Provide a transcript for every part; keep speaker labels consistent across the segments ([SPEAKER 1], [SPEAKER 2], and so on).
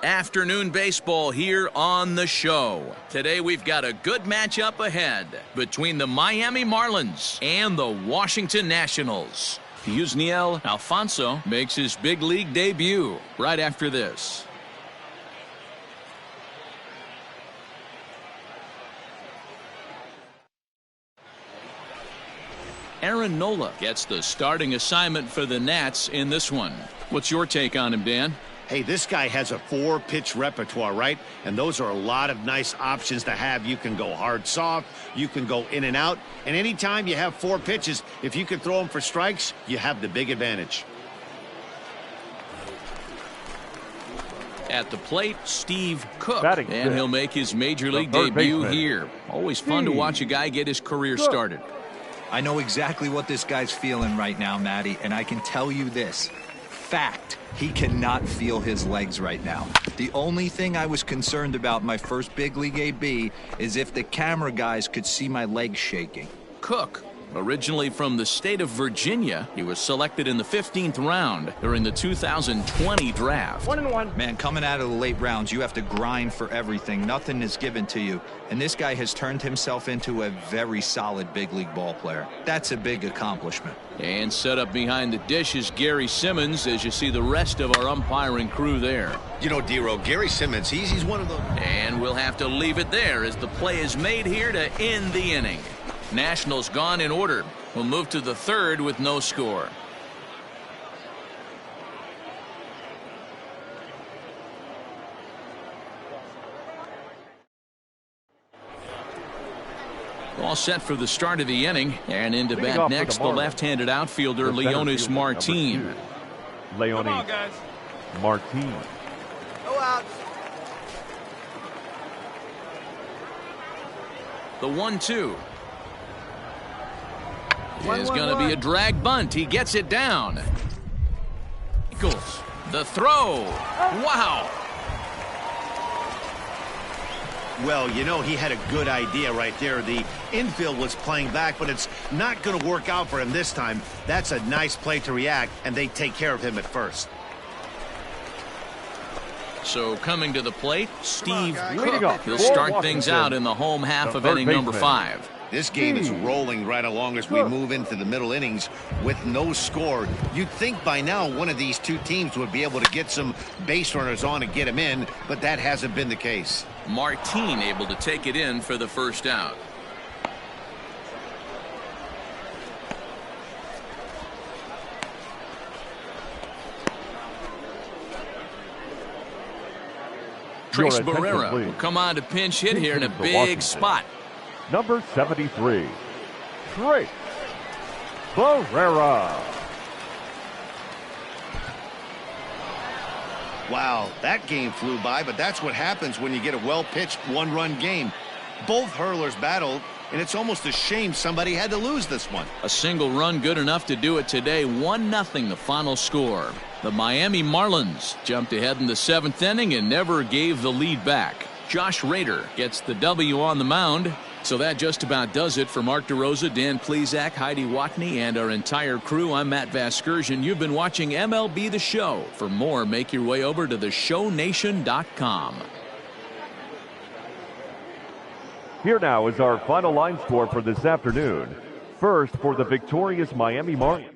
[SPEAKER 1] Afternoon baseball here on the show. Today we've got a good matchup ahead between the Miami Marlins and the Washington Nationals. Yusniel Alfonso makes his big league debut right after this. Aaron Nola gets the starting assignment for the Nats in this one. What's your take on him, Dan?
[SPEAKER 2] Hey, this guy has a 4-pitch repertoire, right? And those are a lot of nice options to have. You can go hard, soft. You can go in and out. And anytime you have 4 pitches, if you can throw them for strikes, you have the big advantage.
[SPEAKER 1] At the plate, Steve Cook.
[SPEAKER 3] Batting
[SPEAKER 1] and he'll make his major league debut here. Always fun to watch a guy get his career started.
[SPEAKER 4] I know exactly what this guy's feeling right now, Matty, and I can tell you this. Fact, he cannot feel his legs right now. The only thing I was concerned about my first big league AB is if the camera guys could see my legs shaking.
[SPEAKER 1] Cook, originally from the state of Virginia, he was selected in the 15th round during the 2020 draft.
[SPEAKER 4] 1-1. Man, coming out of the late rounds, you have to grind for everything. Nothing is given to you. And this guy has turned himself into a very solid big league ball player. That's a big accomplishment.
[SPEAKER 1] And set up behind the dish is Gary Simmons as you see the rest of our umpiring crew there.
[SPEAKER 2] You know, D-Row, Gary Simmons, he's one of those.
[SPEAKER 1] And we'll have to leave it there as the play is made here to end the inning. Nationals gone in order. We'll move to the third with no score. All set for the start of the inning, and into bat next the left-handed outfielder Leonis Martin.
[SPEAKER 3] Leonis Martin.
[SPEAKER 5] Go out.
[SPEAKER 1] The 1-2 is going to be a drag bunt. He gets it down. Eagles. The throw. Wow.
[SPEAKER 2] Well, you know, he had a good idea right there. The infield was playing back, but it's not going to work out for him this time. That's a nice play to react, and they take care of him at first.
[SPEAKER 1] So coming to the plate, Steve Cook. He'll start things out in the home half of inning number 5.
[SPEAKER 2] This game is rolling right along as we move into the middle innings with no score. You'd think by now one of these two teams would be able to get some base runners on and get him in, but that hasn't been the case.
[SPEAKER 1] Martin able to take it in for the first out. Trace Barrera will come on to pinch hit here in a big spot.
[SPEAKER 3] Number 73, Trace Barrera.
[SPEAKER 2] Wow, that game flew by, but that's what happens when you get a well-pitched one-run game. Both hurlers battled, and it's almost a shame somebody had to lose this one.
[SPEAKER 1] A single run good enough to do it today. 1-0 the final score. The Miami Marlins jumped ahead in the 7th inning and never gave the lead back. Josh Rader gets the W on the mound. So that just about does it for Mark DeRosa, Dan Plesac, Heidi Watney, and our entire crew. I'm Matt Vasgersian. You've been watching MLB The Show. For more, make your way over to theshownation.com.
[SPEAKER 3] Here now is our final line score for this afternoon. First, for the victorious Miami Marlins.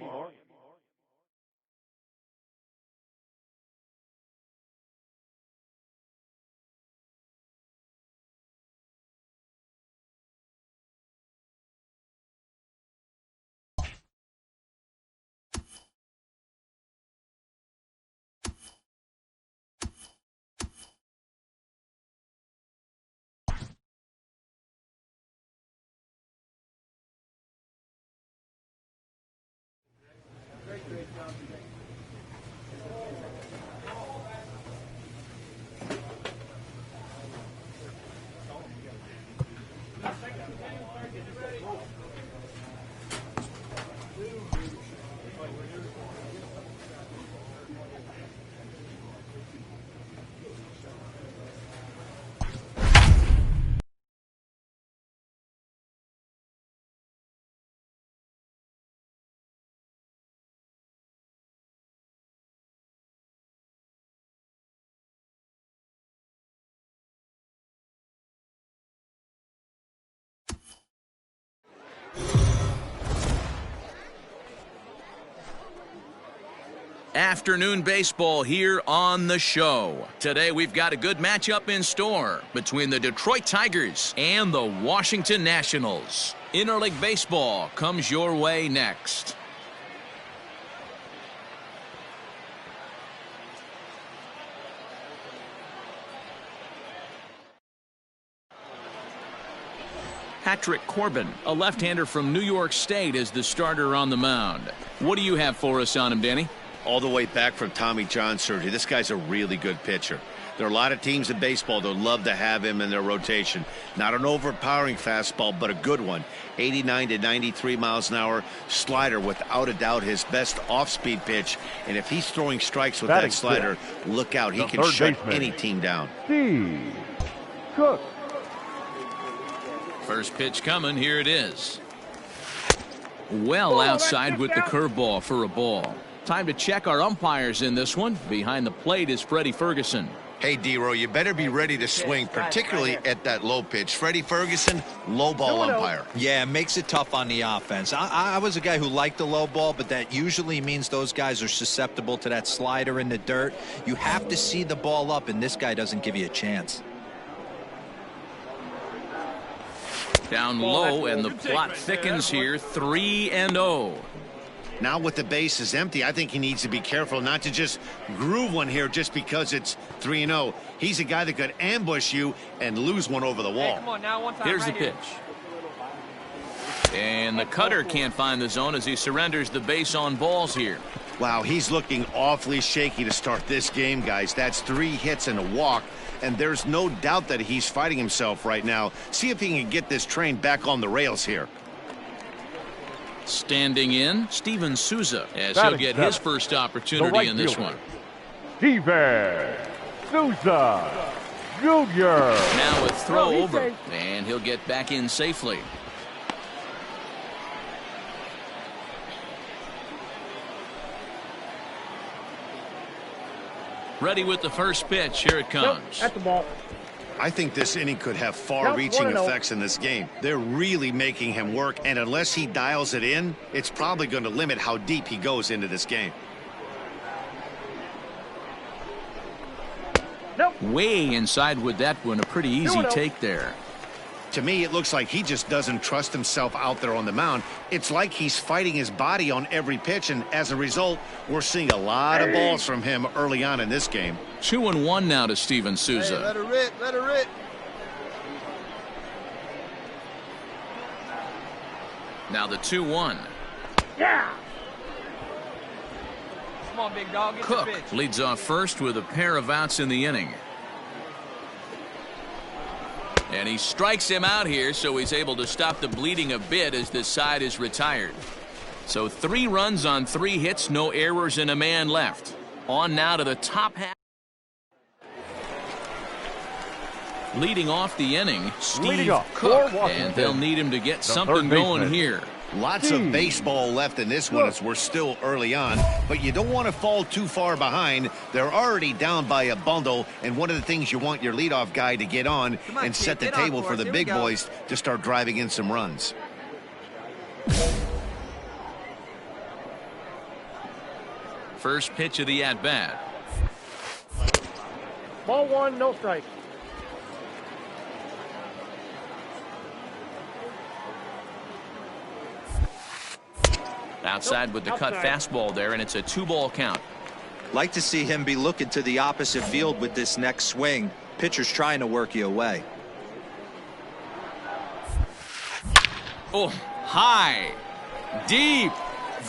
[SPEAKER 1] Afternoon baseball here on the show. Today we've got a good matchup in store between the Detroit Tigers and the Washington Nationals. Interleague baseball comes your way next. Patrick Corbin, a left-hander from New York State, is the starter on the mound. What do you have for us on him, Danny?
[SPEAKER 2] All the way back from Tommy John surgery. This guy's a really good pitcher. There are a lot of teams in baseball that would love to have him in their rotation. Not an overpowering fastball, but a good one. 89 to 93 miles an hour. Slider, without a doubt, his best off-speed pitch. And if he's throwing strikes with that slider, look out. He can shut any team down.
[SPEAKER 3] Steve Cook.
[SPEAKER 1] First pitch coming. Here it is. Well outside with the curveball for a ball. Time to check our umpires in this one. Behind the plate is Freddie Ferguson.
[SPEAKER 2] Hey, D-Row, you better be ready to swing, particularly at that low pitch. Freddie Ferguson, low ball umpire.
[SPEAKER 4] Yeah, it makes it tough on the offense. I was a guy who liked the low ball, but that usually means those guys are susceptible to that slider in the dirt. You have to see the ball up, and this guy doesn't give you a chance.
[SPEAKER 1] Down low, and the plot thickens here. 3-0.
[SPEAKER 2] Now with the bases empty, I think he needs to be careful not to just groove one here just because it's 3-0. He's a guy that could ambush you and lose one over the wall.
[SPEAKER 5] Hey, come on now, one time
[SPEAKER 1] Here's
[SPEAKER 5] right
[SPEAKER 1] the
[SPEAKER 5] here.
[SPEAKER 1] pitch. And the cutter can't find the zone as he surrenders the base on balls here.
[SPEAKER 2] Wow, he's looking awfully shaky to start this game, guys. That's 3 hits and a walk, and there's no doubt that he's fighting himself right now. See if he can get this train back on the rails here.
[SPEAKER 1] Standing in, Steven Souza, as he'll get his first opportunity in this one.
[SPEAKER 3] Steven Souza Jr.
[SPEAKER 1] Now a throw over, and he'll get back in safely. Ready with the first pitch. Here it comes.
[SPEAKER 5] At the ball.
[SPEAKER 2] I think this inning could have far-reaching effects in this game. They're really making him work, and unless he dials it in, it's probably going to limit how deep he goes into this game.
[SPEAKER 1] Way inside with that one. A pretty easy take there.
[SPEAKER 2] To me, it looks like he just doesn't trust himself out there on the mound. It's like he's fighting his body on every pitch, and as a result, we're seeing a lot of balls from him early on in this game.
[SPEAKER 1] 2-1 now to Steven Souza.
[SPEAKER 6] Hey, let her rip, let her rip.
[SPEAKER 1] Now the 2-1.
[SPEAKER 5] Yeah. Come on, big dog. Get
[SPEAKER 1] Cook
[SPEAKER 5] the pitch.
[SPEAKER 1] leads off first with a pair of outs in the inning. And he strikes him out here, so he's able to stop the bleeding a bit as this side is retired. So 3 runs on 3 hits, no errors, and a man left. On now to the top half. Leading off the inning, Steve Cook, and they'll need him to get something going here.
[SPEAKER 2] Lots of baseball left in this one as we're still early on, but you don't want to fall too far behind. They're already down by a bundle, and one of the things you want your leadoff guy to get on and set the table for the big boys to start driving in some runs.
[SPEAKER 1] First pitch of the at-bat.
[SPEAKER 5] Ball 1, no strike.
[SPEAKER 1] Outside with the cut fastball there, and it's a 2-ball count.
[SPEAKER 4] Like to see him be looking to the opposite field with this next swing. Pitcher's trying to work you away.
[SPEAKER 1] Oh, high, deep.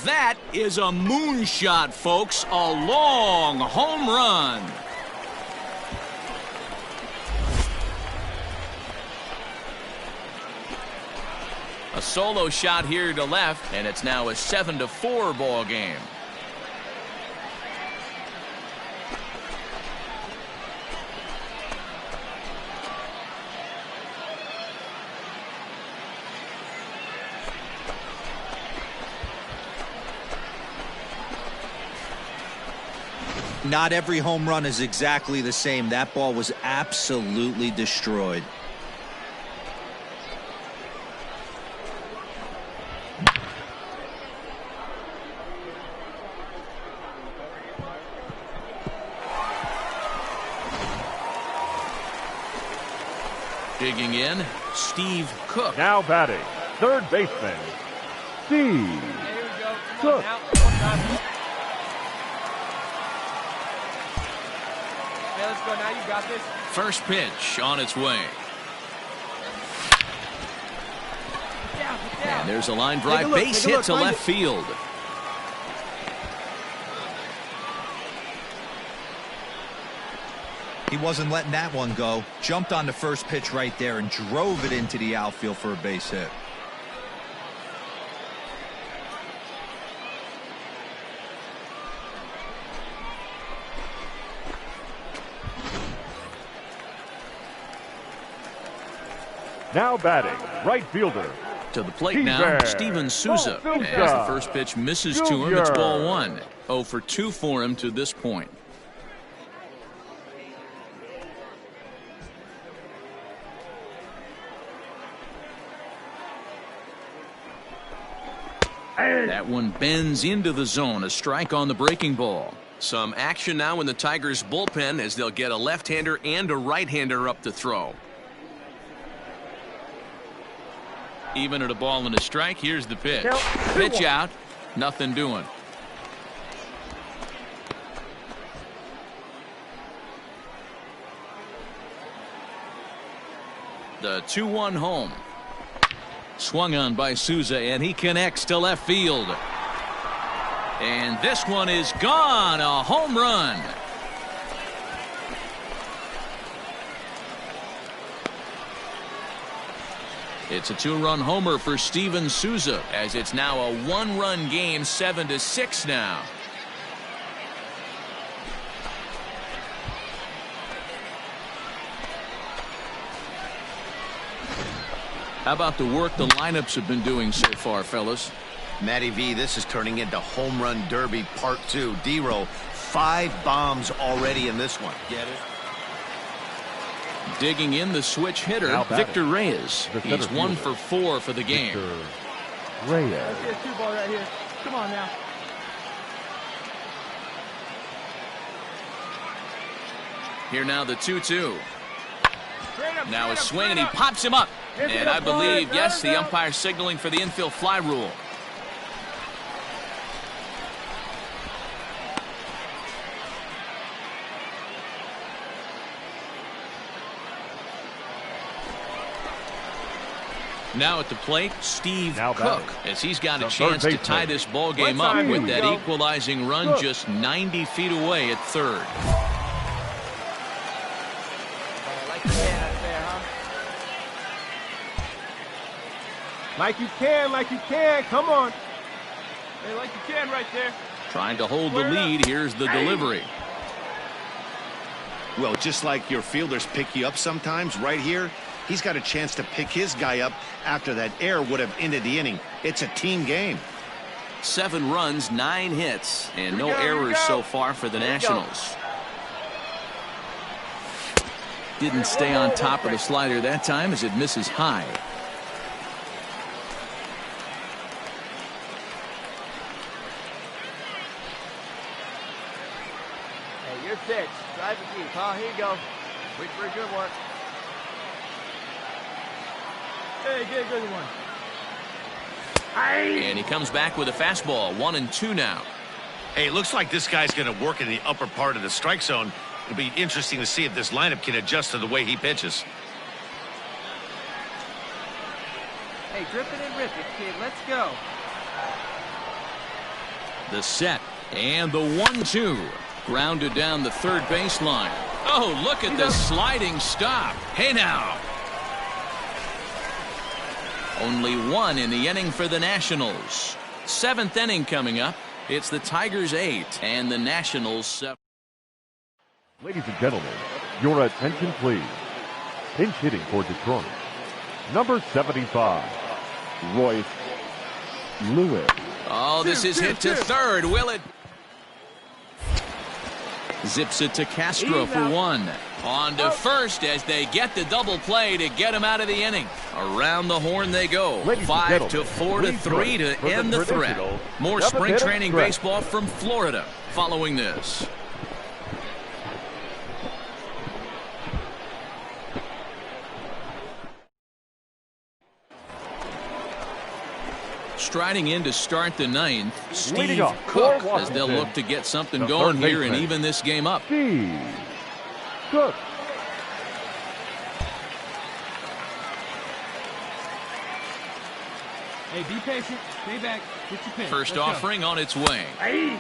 [SPEAKER 1] That is a moonshot, folks. A long home run. A solo shot here to left, and it's now a 7-4 ball game.
[SPEAKER 4] Not every home run is exactly the same. That ball was absolutely destroyed.
[SPEAKER 1] Digging in, Steve Cook.
[SPEAKER 3] Now batting, third baseman, Steve
[SPEAKER 5] Here we go. Come
[SPEAKER 3] Cook.
[SPEAKER 5] on now. One time. Hey, let's go now. You got this.
[SPEAKER 1] First pitch on its way.
[SPEAKER 5] Get down, get down.
[SPEAKER 1] And there's a line drive
[SPEAKER 5] look,
[SPEAKER 1] base
[SPEAKER 5] take a
[SPEAKER 1] hit
[SPEAKER 5] look,
[SPEAKER 1] to
[SPEAKER 5] find
[SPEAKER 1] left
[SPEAKER 5] it.
[SPEAKER 1] field.
[SPEAKER 4] He wasn't letting that one go. Jumped on the first pitch right there and drove it into the outfield for a base hit.
[SPEAKER 3] Now batting, right fielder,
[SPEAKER 1] To the plate now, Steven Souza.
[SPEAKER 3] Oh, Souza.
[SPEAKER 1] As the first pitch misses to him, it's
[SPEAKER 3] Junior.
[SPEAKER 1] ball one. 0 for 2 for him to this point. That one bends into the zone. A strike on the breaking ball. Some action now in the Tigers bullpen as they'll get a left-hander and a right-hander up to throw. Even at a ball and a strike, here's the pitch. Pitch out, nothing doing. The 2-1 home. Swung on by Souza, and he connects to left field. And this one is gone. A home run. It's a 2-run homer for Steven Souza, as it's now a 1-run game, 7-6 now. How about the work the lineups have been doing so far, fellas?
[SPEAKER 2] Matty V, this is turning into Home Run Derby Part 2. D-Row, 5 bombs already in this one.
[SPEAKER 4] Get it?
[SPEAKER 1] Digging in the switch hitter,
[SPEAKER 3] Now batting.
[SPEAKER 1] Victor Reyes.
[SPEAKER 3] The
[SPEAKER 1] He's
[SPEAKER 3] center
[SPEAKER 1] 1
[SPEAKER 3] fielder.
[SPEAKER 1] for 4 for the game.
[SPEAKER 3] Victor Reyes.
[SPEAKER 5] Here's 2 ball right here. Come on now.
[SPEAKER 1] Here now the 2-2.
[SPEAKER 5] Straight up,
[SPEAKER 1] Now a
[SPEAKER 5] straight up,
[SPEAKER 1] swing and he
[SPEAKER 5] straight up.
[SPEAKER 1] pops him up.
[SPEAKER 5] Hit
[SPEAKER 1] And
[SPEAKER 5] the
[SPEAKER 1] I believe,
[SPEAKER 5] fly,
[SPEAKER 1] yes,
[SPEAKER 5] turn
[SPEAKER 1] the
[SPEAKER 5] it
[SPEAKER 1] umpire signaling for the infield fly rule. Now at the plate, Steve
[SPEAKER 3] Now
[SPEAKER 1] Cook,
[SPEAKER 3] batting.
[SPEAKER 1] as he's got a
[SPEAKER 3] The
[SPEAKER 1] chance
[SPEAKER 3] third
[SPEAKER 1] to
[SPEAKER 3] baseman.
[SPEAKER 1] tie this ball game
[SPEAKER 5] One
[SPEAKER 1] up
[SPEAKER 5] time,
[SPEAKER 1] with
[SPEAKER 5] here we
[SPEAKER 1] that
[SPEAKER 5] go.
[SPEAKER 1] equalizing run
[SPEAKER 3] Cook.
[SPEAKER 1] just 90 feet away at third.
[SPEAKER 5] Like you can out there, huh? Like you can. Come on. Hey, like you can right there.
[SPEAKER 1] Trying to hold the
[SPEAKER 5] Square it up.
[SPEAKER 1] lead. Here's the delivery.
[SPEAKER 2] Well, just like your fielders pick you up sometimes, right here, he's got a chance to pick his guy up after that error would have ended the inning. It's a team game.
[SPEAKER 1] 7 runs, 9 hits, and no
[SPEAKER 5] Here we go, here we
[SPEAKER 1] errors
[SPEAKER 5] go.
[SPEAKER 1] so far for the
[SPEAKER 5] Here we go.
[SPEAKER 1] Nationals. Didn't stay on top of the slider that time as it misses high.
[SPEAKER 5] Hey, you're pitch. Drive it deep, huh? Here you go. Wait for a good one. Hey, get a good one.
[SPEAKER 1] And he comes back with a fastball. 1-2 now.
[SPEAKER 2] Hey, it looks like this guy's going to work in the upper part of the strike zone. It'll be interesting to see if this lineup can adjust to the way he pitches.
[SPEAKER 5] Hey, drip it and rip it, kid. Let's go.
[SPEAKER 1] The set and the 1-2. Grounded down the third baseline. Oh, look at the sliding stop. Hey now. Only 1 in the inning for the Nationals. 7th inning coming up. It's the Tigers 8 and the Nationals 7.
[SPEAKER 3] Ladies and gentlemen, your attention please. Pinch hitting for Detroit, number 75, Royce Lewis.
[SPEAKER 1] Oh, this is hit to third. Will it? Zips it to Castro for 1. On to first as they get the double play to get him out of the inning. Around the horn they go.
[SPEAKER 3] Ladies and
[SPEAKER 1] 5
[SPEAKER 3] gentlemen,
[SPEAKER 1] to 4 to
[SPEAKER 3] please
[SPEAKER 1] 3 to
[SPEAKER 3] join for the
[SPEAKER 1] end the threat.
[SPEAKER 3] traditional
[SPEAKER 1] More
[SPEAKER 3] seventh
[SPEAKER 1] spring
[SPEAKER 3] inning
[SPEAKER 1] training
[SPEAKER 3] stretch.
[SPEAKER 1] baseball from Florida following this. striding in to start the ninth,
[SPEAKER 3] Leading
[SPEAKER 1] Steve
[SPEAKER 3] off
[SPEAKER 1] Cook,
[SPEAKER 3] for
[SPEAKER 1] as they'll
[SPEAKER 3] Washington,
[SPEAKER 1] look to get something
[SPEAKER 3] the
[SPEAKER 1] going
[SPEAKER 3] third
[SPEAKER 1] here and
[SPEAKER 3] baseman,
[SPEAKER 1] even this game up.
[SPEAKER 3] Steve Cook.
[SPEAKER 5] Hey, be patient. Stay back. Get your pitch.
[SPEAKER 1] First
[SPEAKER 5] Let's go.
[SPEAKER 1] offering on its way.
[SPEAKER 6] Hey,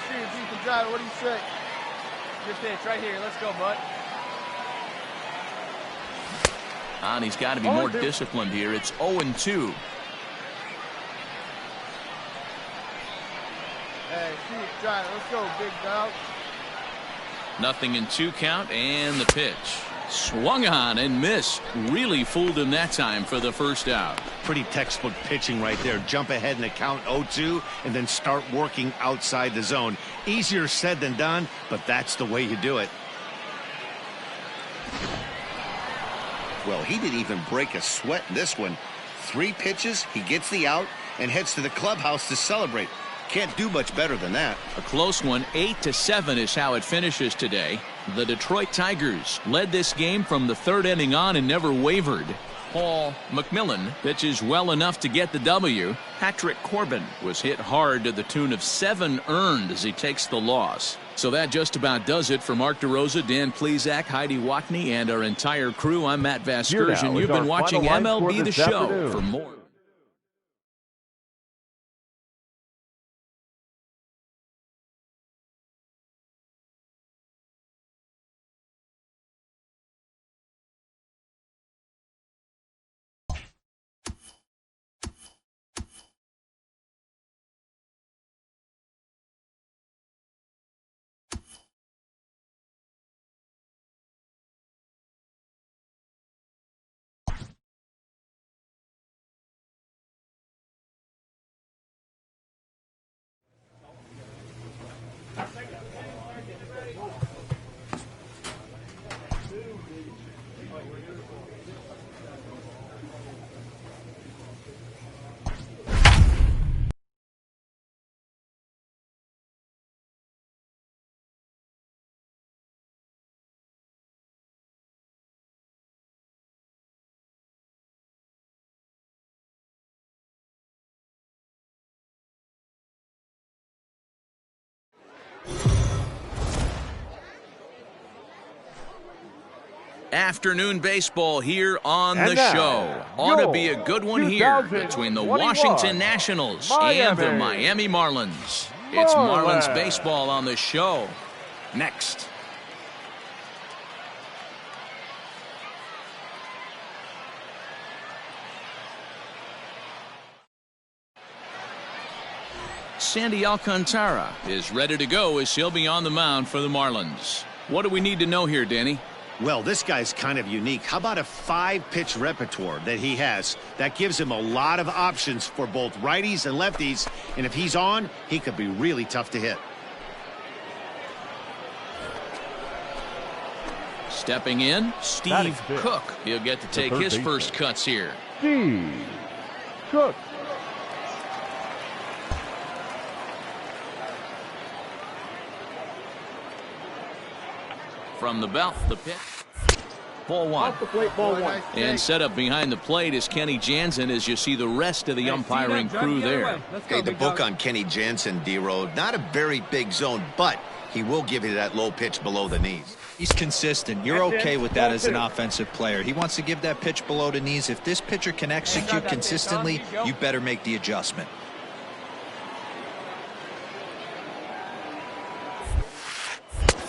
[SPEAKER 6] see if you can drive it. What do you say? Good pitch right here. Let's go, bud.
[SPEAKER 1] And he's got to be more disciplined here. It's 0-2.
[SPEAKER 6] Hey, see it, drive it. Let's go, big dog.
[SPEAKER 1] Nothing in 2 count, and the pitch. Swung on and missed. Really fooled him that time for the first out.
[SPEAKER 2] Pretty textbook pitching right there. Jump ahead in the count 0-2 and then start working outside the zone. Easier said than done, but that's the way you do it. Well, he didn't even break a sweat in this one. 3 pitches, he gets the out and heads to the clubhouse to celebrate. Can't do much better than that.
[SPEAKER 1] A close one. 8-7 is how it finishes today. The Detroit Tigers led this game from the 3rd inning on and never wavered. Paul McMillan pitches well enough to get the W. Patrick Corbin was hit hard to the tune of 7 earned as he takes the loss. So that just about does it for Mark DeRosa, Dan Plesac, Heidi Watney, and our entire crew. I'm Matt Vasgersian. You've been watching MLB The Show. For more. Afternoon baseball here on the show. Ought to be a good one here between the Washington Nationals and the Miami Marlins. It's Marlins baseball on the show. Next. Sandy Alcantara is ready to go as he'll be on the mound for the Marlins. What do we need to know here, Danny?
[SPEAKER 2] Well, this guy's kind of unique. How about a 5-pitch repertoire that he has? That gives him a lot of options for both righties and lefties. And if he's on, he could be really tough to hit.
[SPEAKER 1] Stepping in, Steve Cook. He'll get to take his first cuts here.
[SPEAKER 3] Steve Cook.
[SPEAKER 1] From the belt, the pitch. Ball 1. And set up behind the plate is Kenny Jansen as you see the rest of the umpiring crew there.
[SPEAKER 2] Hey, the book on Kenny Jansen, D-Road, not a very big zone, but he will give you that low pitch below the knees.
[SPEAKER 4] He's consistent. You're okay with that as an offensive player. He wants to give that pitch below the knees. If this pitcher can execute consistently, you better make the adjustment.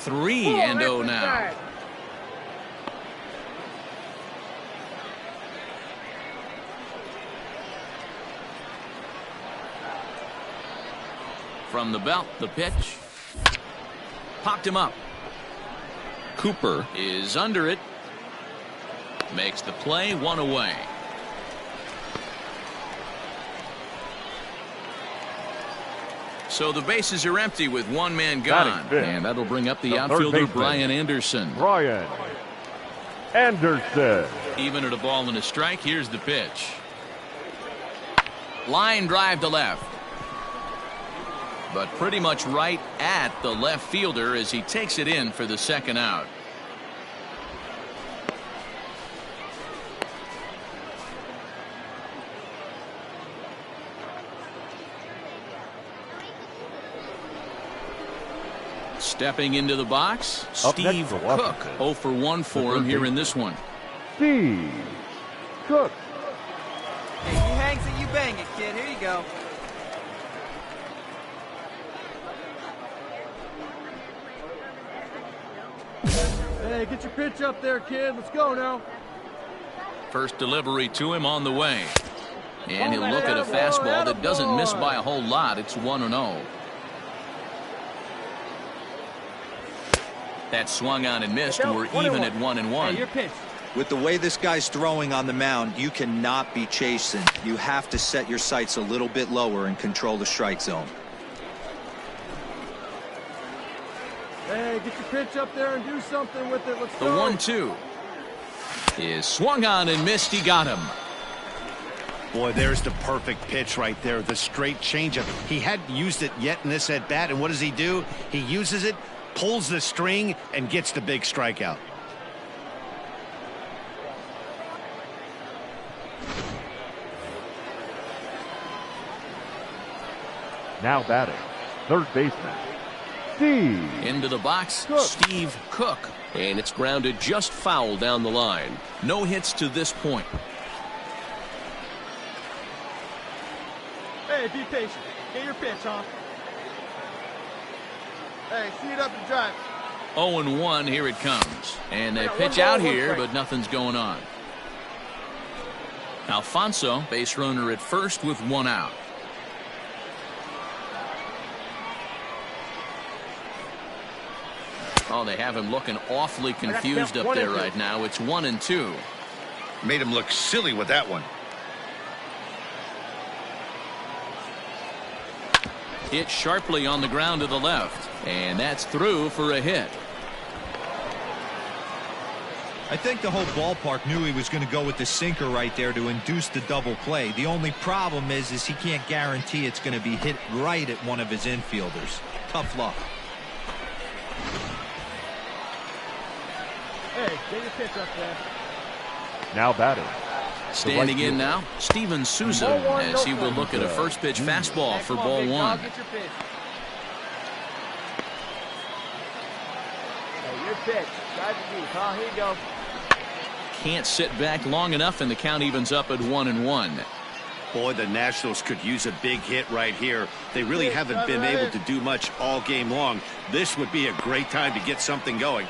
[SPEAKER 1] Three and 0 now. From the belt, the pitch. Popped him up. Cooper is under it. Makes the play, 1 away. So the bases are empty with 1 man gone. And that'll bring up the outfielder, Brian Anderson.
[SPEAKER 3] Brian Anderson.
[SPEAKER 1] Even at a ball and a strike, here's the pitch. Line drive to left. But pretty much right at the left fielder as he takes it in for the second out. Stepping into the box,
[SPEAKER 3] Up next
[SPEAKER 1] Steve
[SPEAKER 3] for
[SPEAKER 1] Cook.
[SPEAKER 3] Washington.
[SPEAKER 1] 0 for 1 for him here in this one.
[SPEAKER 3] Steve Cook.
[SPEAKER 6] Hey, he hangs it, you bang it, kid. Here you go.
[SPEAKER 5] Hey, get your pitch up there, kid. Let's go now.
[SPEAKER 1] First delivery to him on the way. And he'll look at a fastball that doesn't miss by a whole lot. It's 1-0. That swung on and missed, and we're even at 1-1.
[SPEAKER 6] Hey, your pitch.
[SPEAKER 4] With the way this guy's throwing on the mound, you cannot be chasing. You have to set your sights a little bit lower and control the strike zone.
[SPEAKER 5] Hey, get your pitch up there and do something with it. Let's
[SPEAKER 1] The
[SPEAKER 5] go.
[SPEAKER 1] 1-2 is swung on and missed. He got him.
[SPEAKER 2] Boy, there's the perfect pitch right there. The straight changeup. He hadn't used it yet in this at bat, and what does he do? He uses it, pulls the string, and gets the big strikeout.
[SPEAKER 3] Now batting, third baseman, Steve.
[SPEAKER 1] Into the box,
[SPEAKER 5] Cook.
[SPEAKER 1] Steve Cook. And it's grounded just foul down the line. No hits to this point.
[SPEAKER 6] Hey, be patient. Get your pitch, huh? Hey, see it up and drive.
[SPEAKER 1] 0-1, here it comes. And they
[SPEAKER 6] I got
[SPEAKER 1] pitch
[SPEAKER 6] one ball,
[SPEAKER 1] out
[SPEAKER 6] one
[SPEAKER 1] here,
[SPEAKER 6] strike.
[SPEAKER 1] but nothing's going on. Alfonso, base runner at first with 1 out. Oh, they have him looking awfully confused up there right now. It's 1-2.
[SPEAKER 2] Made him look silly with that one.
[SPEAKER 1] Hit sharply on the ground to the left. And that's through for a hit.
[SPEAKER 4] I think the whole ballpark knew he was going to go with the sinker right there to induce the double play. The only problem is he can't guarantee it's going to be hit right at one of his infielders. Tough luck.
[SPEAKER 5] Hey, get your pitch up there.
[SPEAKER 3] Now batting,
[SPEAKER 1] Standing in now, Steven Souza,
[SPEAKER 5] Ball one,
[SPEAKER 1] as he
[SPEAKER 5] no
[SPEAKER 1] will look at a first pitch fastball
[SPEAKER 6] Hey,
[SPEAKER 1] for
[SPEAKER 6] come on,
[SPEAKER 1] ball
[SPEAKER 6] big
[SPEAKER 1] 1.
[SPEAKER 6] dog, get your pitch. Hey, your pitch. Drive it deep, huh? Here you go.
[SPEAKER 1] Can't sit back long enough, and the count evens up at 1-1.
[SPEAKER 2] Boy, the Nationals could use a big hit right here. They really haven't been able to do much all game long. This would be a great time to get something going.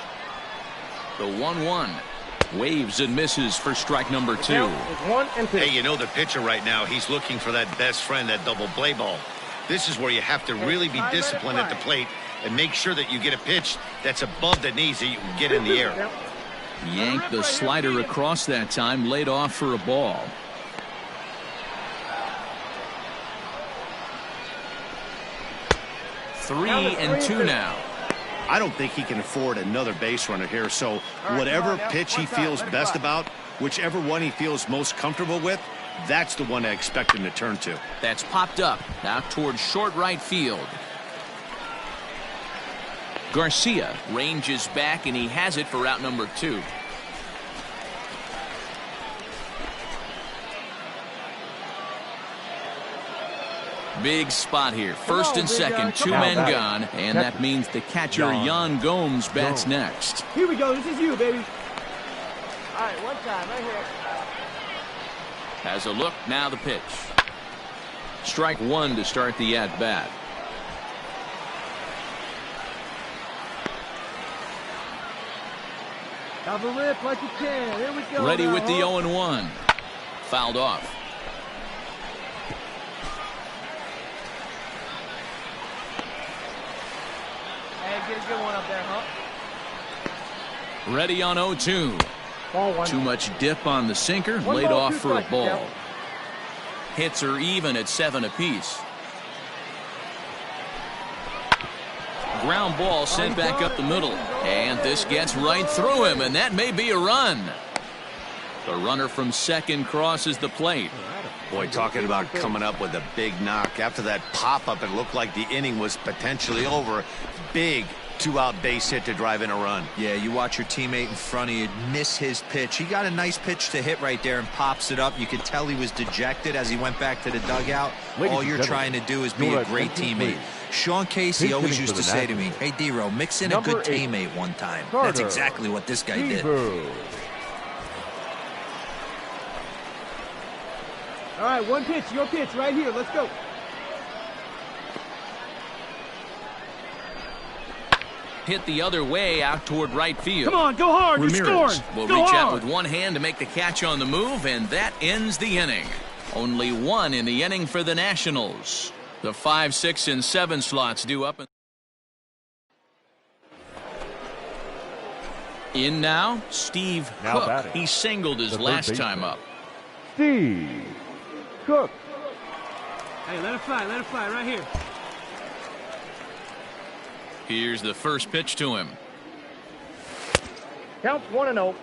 [SPEAKER 1] The 1-1 waves and misses for strike number 2.
[SPEAKER 5] It's 1 and 2.
[SPEAKER 2] Hey, you know the pitcher right now, he's looking for that best friend, that double play ball. This is where you have to really be disciplined at the plate and make sure that you get a pitch that's above the knees that you can get in the air.
[SPEAKER 1] Yanked the slider across that time, laid off for a ball. Three and 2 now.
[SPEAKER 2] I don't think he can afford another base runner here, so whatever pitch he feels best about, whichever one he feels most comfortable with, that's the one I expect him to turn to.
[SPEAKER 1] That's popped up out towards short right field. Garcia ranges back, and he has it for out number 2. Big spot here. First and second, 2 men gone, and that means the catcher Yan Gomes bats next.
[SPEAKER 5] Here we go. This is you, baby.
[SPEAKER 6] All right, one time, right here.
[SPEAKER 1] Has a look, now the pitch. Strike 1 to start the at-bat.
[SPEAKER 5] Have a rip like you can. Here we go.
[SPEAKER 1] Ready
[SPEAKER 5] now,
[SPEAKER 1] with the
[SPEAKER 5] huh?
[SPEAKER 1] 0-1. Fouled off.
[SPEAKER 6] Hey, get a good one up there, huh?
[SPEAKER 1] Ready on 0-2.
[SPEAKER 5] Ball 1.
[SPEAKER 1] Too much dip on the sinker,
[SPEAKER 5] One
[SPEAKER 1] laid
[SPEAKER 5] ball,
[SPEAKER 1] off
[SPEAKER 5] two
[SPEAKER 1] for a
[SPEAKER 5] strikes,
[SPEAKER 1] ball.
[SPEAKER 5] yeah.
[SPEAKER 1] Hits are even at 7 apiece. Ground ball sent back up the middle, and this gets right through him, and that may be a run. The runner from second crosses the plate.
[SPEAKER 2] Boy, talking about coming up with a big knock. After that pop-up, it looked like the inning was potentially over. Big, 2-out base hit to drive in a run.
[SPEAKER 4] Yeah, you watch your teammate in front of you miss his pitch. He got a nice pitch to hit right there and pops it up. You could tell he was dejected as he went back to the dugout. All you're trying to do is be a great teammate. Sean Casey always used to say to me, hey, D-Row, mix in a good teammate one time. That's exactly what this guy did.
[SPEAKER 5] All right, one pitch, your pitch right here. Let's go.
[SPEAKER 1] Hit the other way out toward right field.
[SPEAKER 5] Come on, go hard.
[SPEAKER 1] Ramirez
[SPEAKER 5] You're scoring.
[SPEAKER 1] will
[SPEAKER 5] go
[SPEAKER 1] reach
[SPEAKER 5] hard.
[SPEAKER 1] out with one hand to make the catch on the move, and that ends the inning. Only one in the inning for the Nationals. The 5, 6, and 7 slots due up. In now, Steve Cook.
[SPEAKER 3] batting.
[SPEAKER 1] He singled his last time up.
[SPEAKER 3] Steve Cook.
[SPEAKER 5] Hey, let it fly right here.
[SPEAKER 1] Here's the first pitch to him.
[SPEAKER 5] Counts 1-0.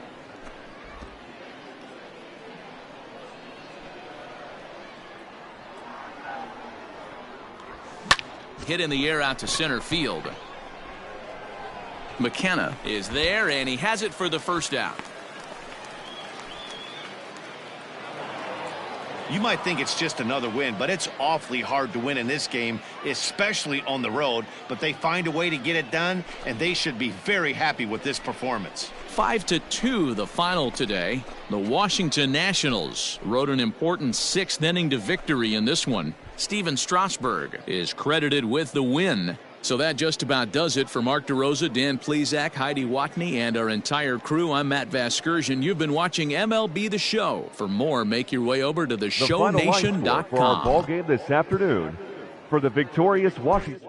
[SPEAKER 1] Hit in the air out to center field. McKenna is there, and he has it for the first out.
[SPEAKER 2] You might think it's just another win, but it's awfully hard to win in this game, especially on the road. But they find a way to get it done, and they should be very happy with this performance.
[SPEAKER 1] 5-2 the final today. The Washington Nationals rode an important 6th inning to victory in this one. Steven Strasburg is credited with the win. So that just about does it for Mark DeRosa, Dan Plesac, Heidi Watney, and our entire crew. I'm Matt Vasgersian. You've been watching MLB The Show. For more, make your way over to theshownation.com.
[SPEAKER 3] For our ball game this afternoon, for the victorious Washington.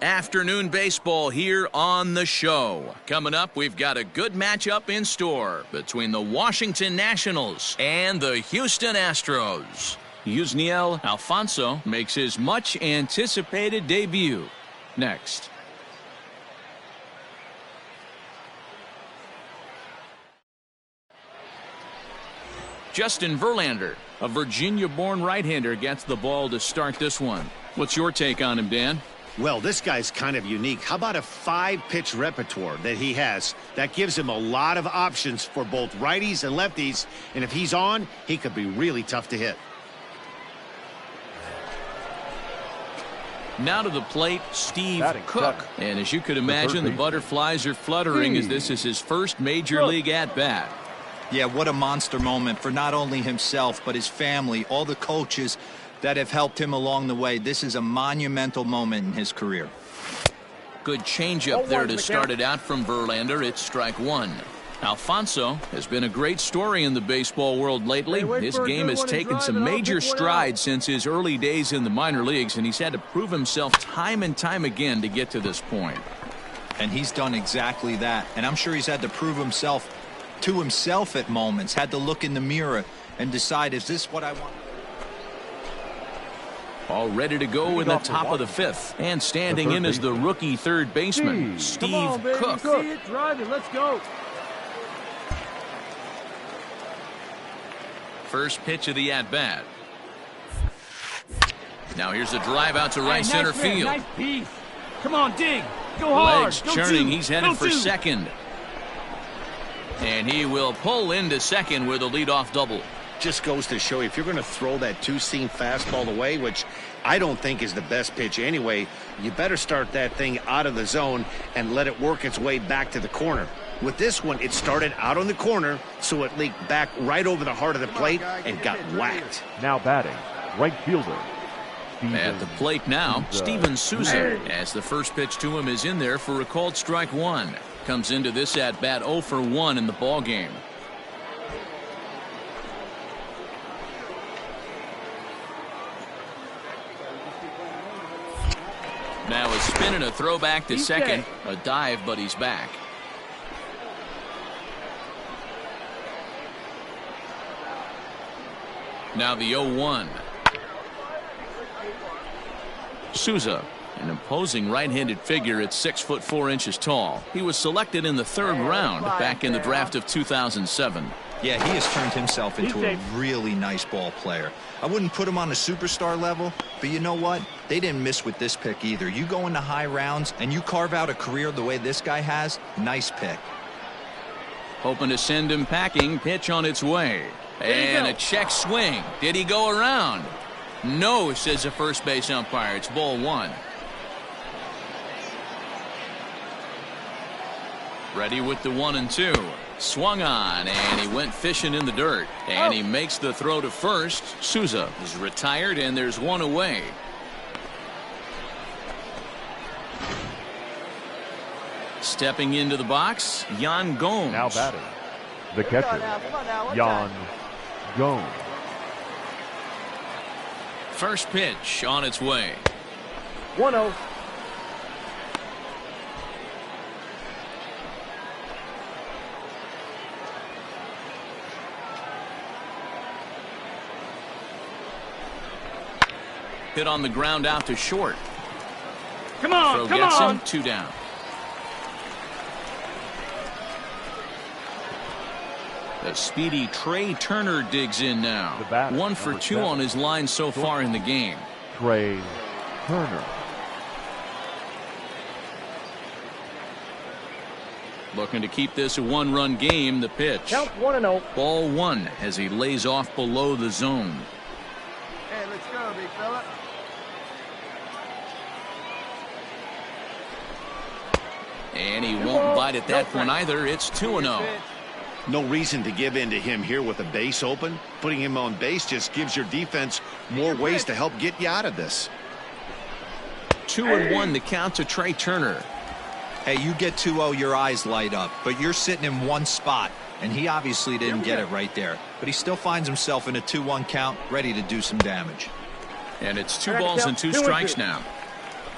[SPEAKER 1] Afternoon baseball here on the show. Coming up, we've got a good matchup in store between the Washington Nationals and the Houston Astros. Yusniel Alfonso makes his much anticipated debut next. Justin Verlander, a Virginia-born right-hander, gets the ball to start this one. What's your take on him, Dan?
[SPEAKER 2] Well, this guy's kind of unique. How about a 5-pitch repertoire that he has? That gives him a lot of options for both righties and lefties. And if he's on, he could be really tough to hit.
[SPEAKER 1] Now to the plate, Steve Cook. And as you could imagine, the butterflies are fluttering as this is his first major league at-bat.
[SPEAKER 4] Yeah, what a monster moment for not only himself, but his family, all the coaches that have helped him along the way. This is a monumental moment in his career.
[SPEAKER 1] Good changeup there to start it out from Verlander. It's strike one. Alfonso has been a great story in the baseball world lately. His game has taken some major strides since his early days in the minor leagues, and he's had to prove himself time and time again to get to this point.
[SPEAKER 4] And he's done exactly that. And I'm sure he's had to prove himself to himself at moments, had to look in the mirror and decide, is this what I want?
[SPEAKER 1] All ready to go in the top of the fifth. And standing in is the rookie third baseman, Steve Cook.
[SPEAKER 5] See it, drive it, let's go.
[SPEAKER 1] First pitch of the at-bat. Now here's a drive out to right center field.
[SPEAKER 5] Nice piece. Come on, dig. Go hard.
[SPEAKER 1] Legs churning. He's headed for second. And he will pull into second with a leadoff double.
[SPEAKER 2] Just goes to show you, if you're going to throw that two-seam fastball away, which I don't think is the best pitch anyway, you better start that thing out of the zone and let it work its way back to the corner. With this one, it started out on the corner, so it leaked back right over the heart of the plate and got whacked.
[SPEAKER 3] Now batting, right fielder.
[SPEAKER 1] At the plate now, Steven Souza, as the first pitch to him is in there for a called strike one. Comes into this at bat 0 for 1 in the ball game. Now a spin and a throw back to second. A dive, but he's back. Now the 0-1. Souza, an imposing right-handed figure at 6'4" tall. He was selected in the third round back in the draft of 2007.
[SPEAKER 4] Yeah, he has turned himself into a really nice ball player. I wouldn't put him on a superstar level, but you know what? They didn't miss with this pick either. You go into high rounds and you carve out a career the way this guy has, nice pick.
[SPEAKER 1] Hoping to send him packing. Pitch on its way. And a check swing. Did he go around? No, says the first base umpire. It's ball 1. Ready with the 1 and 2. Swung on, and he went fishing in the dirt. And he makes the throw to first. Souza is retired, and there's one away. Stepping into the box, Yan Gomes.
[SPEAKER 3] Now batting, the catcher, Yan Gomes.
[SPEAKER 1] First pitch on its way.
[SPEAKER 5] 1-0.
[SPEAKER 1] Hit on the ground out to short.
[SPEAKER 5] Come on,
[SPEAKER 1] Throw
[SPEAKER 5] come
[SPEAKER 1] gets
[SPEAKER 5] on.
[SPEAKER 1] him, 2 down. The speedy Trey Turner digs in now. 1 for 2 on his line so far in the game.
[SPEAKER 3] Trey Turner.
[SPEAKER 1] Looking to keep this a 1-run game. The pitch.
[SPEAKER 5] Count 1-0.
[SPEAKER 1] Ball 1 as he lays off below the zone.
[SPEAKER 6] Hey, let's go, big fella.
[SPEAKER 1] And he won't bite at that one either. It's 2-0.
[SPEAKER 2] No reason to give in to him here with a base open. Putting him on base just gives your defense more ways to help get you out of this.
[SPEAKER 1] 2-1 the count to Trey Turner.
[SPEAKER 4] Hey, you get 2-0, your eyes light up, but you're sitting in one spot, and he obviously didn't get it right there. But he still finds himself in a 2-1 count, ready to do some damage.
[SPEAKER 1] And it's 2 balls and 2 strikes now.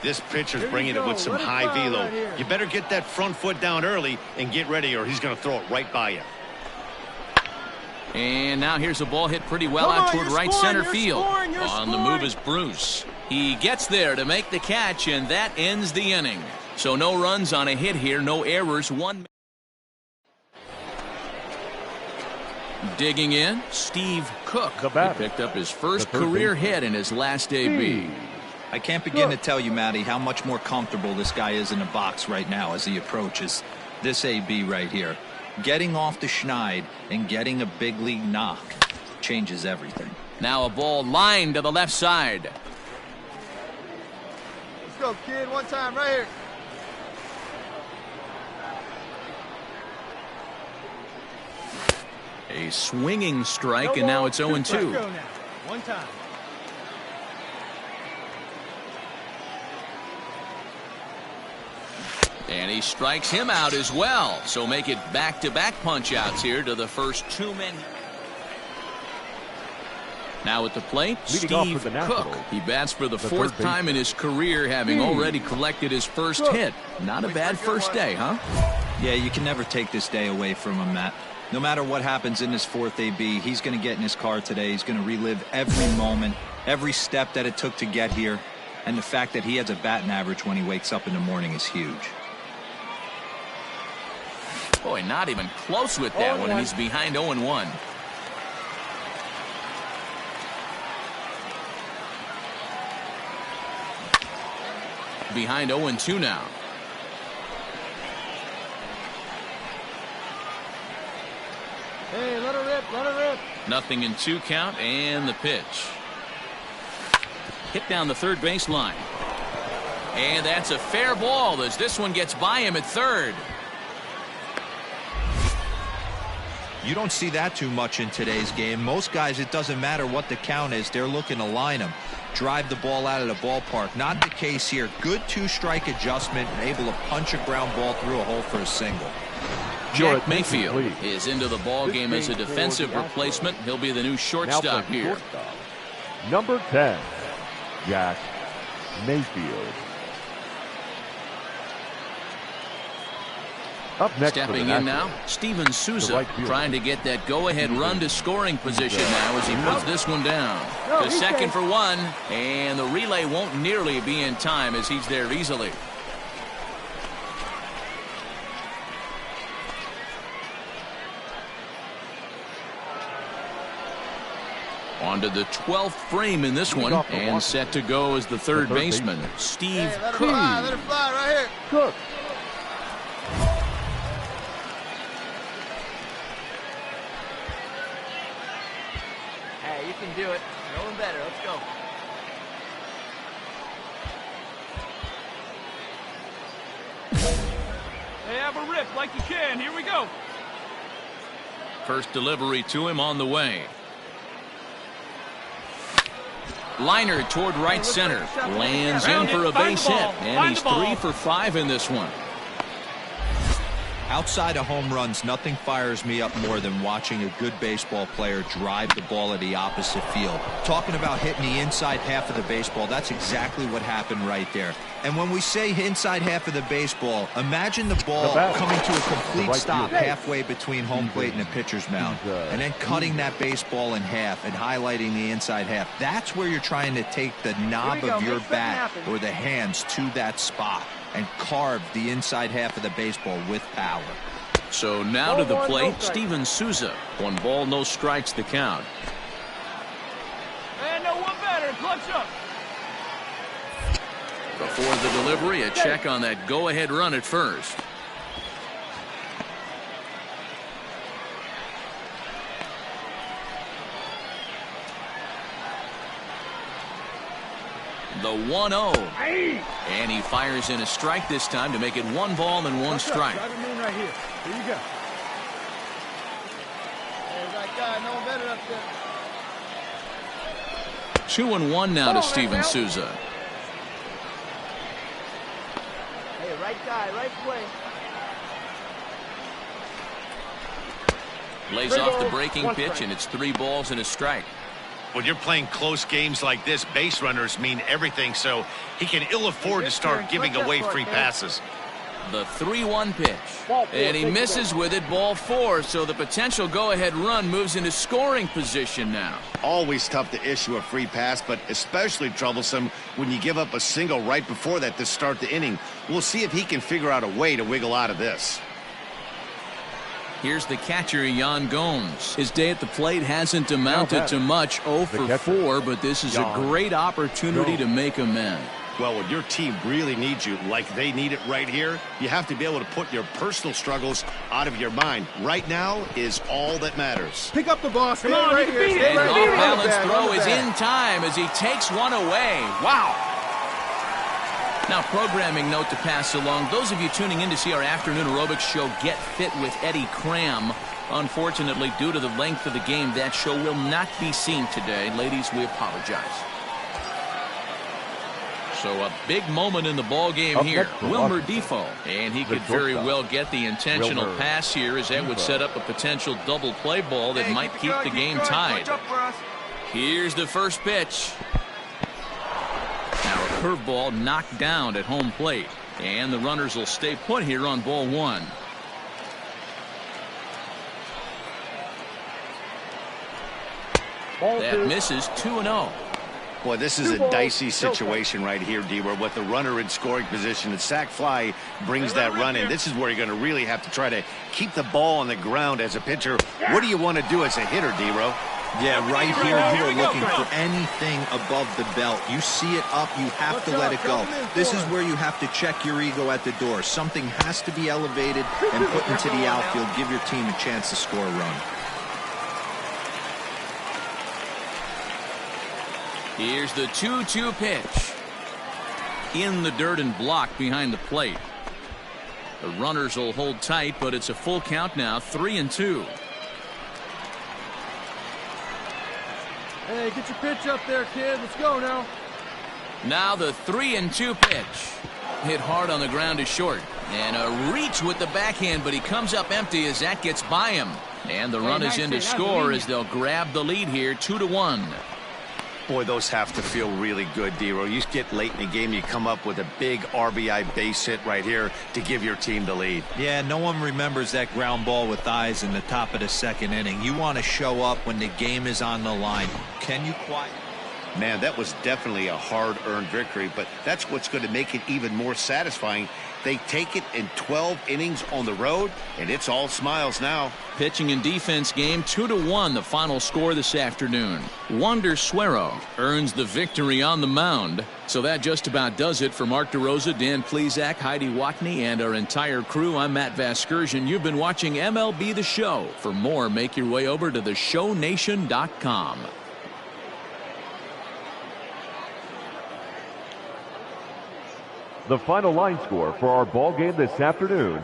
[SPEAKER 2] This pitcher's bringing it with some high velo. You better get that front foot down early and get ready, or he's going to throw it right by you.
[SPEAKER 1] And now here's a ball hit pretty well out toward right center field. On the move is Bruce. He gets there to make the catch, and that ends the inning. So no runs on a hit here, no errors. Digging in, Steve Cook. He picked up his first career hit in his last AB.
[SPEAKER 4] I can't begin to tell you, Matty, how much more comfortable this guy is in the box right now as he approaches this AB right here. Getting off the schneid and getting a big league knock changes everything.
[SPEAKER 1] Now a ball lined to the left side.
[SPEAKER 6] Let's go, kid. One time right here.
[SPEAKER 1] A swinging strike, and now it's 0-2.
[SPEAKER 6] Let's go now. One time.
[SPEAKER 1] And he strikes him out as well. So make it back-to-back punch-outs here to the first 2 men. Now at the plate, Steve Cook. He bats for the 4th time in his career, having already collected his first hit. Not a bad first day, huh?
[SPEAKER 4] Yeah, you can never take this day away from him, Matt. No matter what happens in this 4th AB, he's going to get in his car today. He's going to relive every moment, every step that it took to get here. And the fact that he has a batting average when he wakes up in the morning is huge.
[SPEAKER 1] Boy, not even close with that one, and he's behind 0-1. Behind 0-2 now.
[SPEAKER 6] Hey, let her rip, let her rip.
[SPEAKER 1] Nothing in 2 count, and the pitch. Hit down the third baseline. And that's a fair ball as this one gets by him at third.
[SPEAKER 4] You don't see that too much in today's game. Most guys, it doesn't matter what the count is. They're looking to line them, drive the ball out of the ballpark. Not the case here. Good two-strike adjustment and able to punch a ground ball through a hole for a single.
[SPEAKER 1] Jack Mayfield is into the ball game as a defensive replacement. He'll be the new shortstop here.
[SPEAKER 3] Number 10, Jack Mayfield. Up next,
[SPEAKER 1] stepping in now, Steven Souza, trying to get that go-ahead run to scoring position now as he puts this one down. To second for one, and the relay won't nearly be in time as he's there easily. On to the 12th frame in this one, and set to go as the third baseman, Steve Cook.
[SPEAKER 6] Let it fly right here.
[SPEAKER 3] Cook.
[SPEAKER 6] Hey, you can do it. No one better. Let's go.
[SPEAKER 5] Hey, have a rip like you can. Here we go.
[SPEAKER 1] First delivery to him on the way. Liner toward right center. Lands in for a base hit. And he's 3 for 5 in this one.
[SPEAKER 4] Outside of home runs, nothing fires me up more than watching a good baseball player drive the ball at the opposite field. Talking about hitting the inside half of the baseball, that's exactly what happened right there. And when we say inside half of the baseball, imagine the ball coming to a complete stop halfway between home plate and the pitcher's mound, and then cutting that baseball in half and highlighting the inside half. That's where you're trying to take the knob of your bat or the hands to that spot and carve the inside half of the baseball with power.
[SPEAKER 1] So now to the plate, Steven Souza. 1 ball, no strikes the count.
[SPEAKER 5] And no one better. Clutch up.
[SPEAKER 1] Before the delivery, a check on that go-ahead run at first. The 1-0. And he fires in a strike this time to make it 1 ball and 1 strike.
[SPEAKER 6] Drive him in right here. Here you go. Hey, that guy, no one better up there.
[SPEAKER 1] 2-1 now to Steven Souza.
[SPEAKER 6] Hey, right guy, right play.
[SPEAKER 1] Lays off the breaking pitch, and it's 3 balls and a strike.
[SPEAKER 2] When you're playing close games like this, base runners mean everything, so he can ill afford to start giving away free passes.
[SPEAKER 1] The 3-1 pitch. And he misses with it, ball 4, so the potential go-ahead run moves into scoring position now.
[SPEAKER 2] Always tough to issue a free pass, but especially troublesome when you give up a single right before that to start the inning. We'll see if he can figure out a way to wiggle out of this.
[SPEAKER 1] Here's the catcher, Yan Gomes. His day at the plate hasn't amounted to much, 0 for 4, but this is a great opportunity to make amends.
[SPEAKER 2] Well, when your team really needs you, like they need it right here, you have to be able to put your personal struggles out of your mind. Right now is all that matters.
[SPEAKER 6] Pick up the boss.
[SPEAKER 5] Come on,
[SPEAKER 6] right
[SPEAKER 5] you can
[SPEAKER 6] here.
[SPEAKER 5] beat it.
[SPEAKER 1] And off-balance throw is in time as he takes one away. Wow. Now, programming note to pass along. Those of you tuning in to see our afternoon aerobics show, Get Fit with Eddie Cram. Unfortunately, due to the length of the game, that show will not be seen today. Ladies, we apologize. So a big moment in the ball game here. Wilmer Defoe. And he could very well get the intentional pass here, as that would set up a potential double play ball that might keep the game tied. Here's the first pitch. Now a curveball knocked down at home plate. And the runners will stay put here on ball 1. That misses 2-0.
[SPEAKER 2] Boy, this is a dicey situation right here, D, where with the runner in scoring position, the sac fly brings that run in. This is where you're going to really have to try to keep the ball on the ground as a pitcher. What do you want to do as a hitter, D-Ro?
[SPEAKER 4] Yeah, right here you are looking for anything above the belt. You see it up, you have to let it go. This is where you have to check your ego at the door. Something has to be elevated and put into the outfield. Give your team a chance to score a run.
[SPEAKER 1] Here's the 2-2 pitch. In the dirt and blocked behind the plate. The runners will hold tight, but it's a full count now, 3-2.
[SPEAKER 6] Hey, get your pitch up there, kid. Let's go now.
[SPEAKER 1] Now the 3-2 pitch. Hit hard on the ground to short. And a reach with the backhand, but he comes up empty as that gets by him. And the run is in to score as they'll grab the lead here, 2-1.
[SPEAKER 2] Boy, those have to feel really good, D-Row. You get late in the game, you come up with a big RBI base hit right here to give your team the lead.
[SPEAKER 4] Yeah, no one remembers that ground ball with eyes in the top of the second inning. You want to show up when the game is on the line. Can you quiet?
[SPEAKER 2] Man, that was definitely a hard-earned victory, but that's what's going to make it even more satisfying. They take it in 12 innings on the road, and it's all smiles now.
[SPEAKER 1] Pitching and defense game, 2-1, the final score this afternoon. Wander Suero earns the victory on the mound. So that just about does it for Mark DeRosa, Dan Plesac, Heidi Watney, and our entire crew. I'm Matt Vasgersian. You've been watching MLB The Show. For more, make your way over to theshownation.com.
[SPEAKER 3] The final line score for our ball game this afternoon: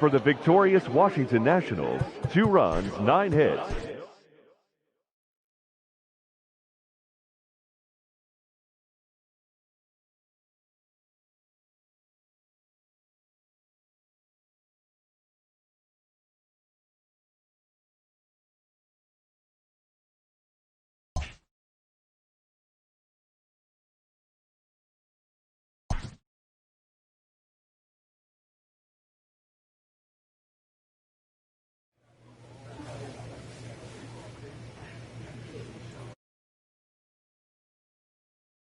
[SPEAKER 3] for the victorious Washington Nationals, 2 runs, 9 hits.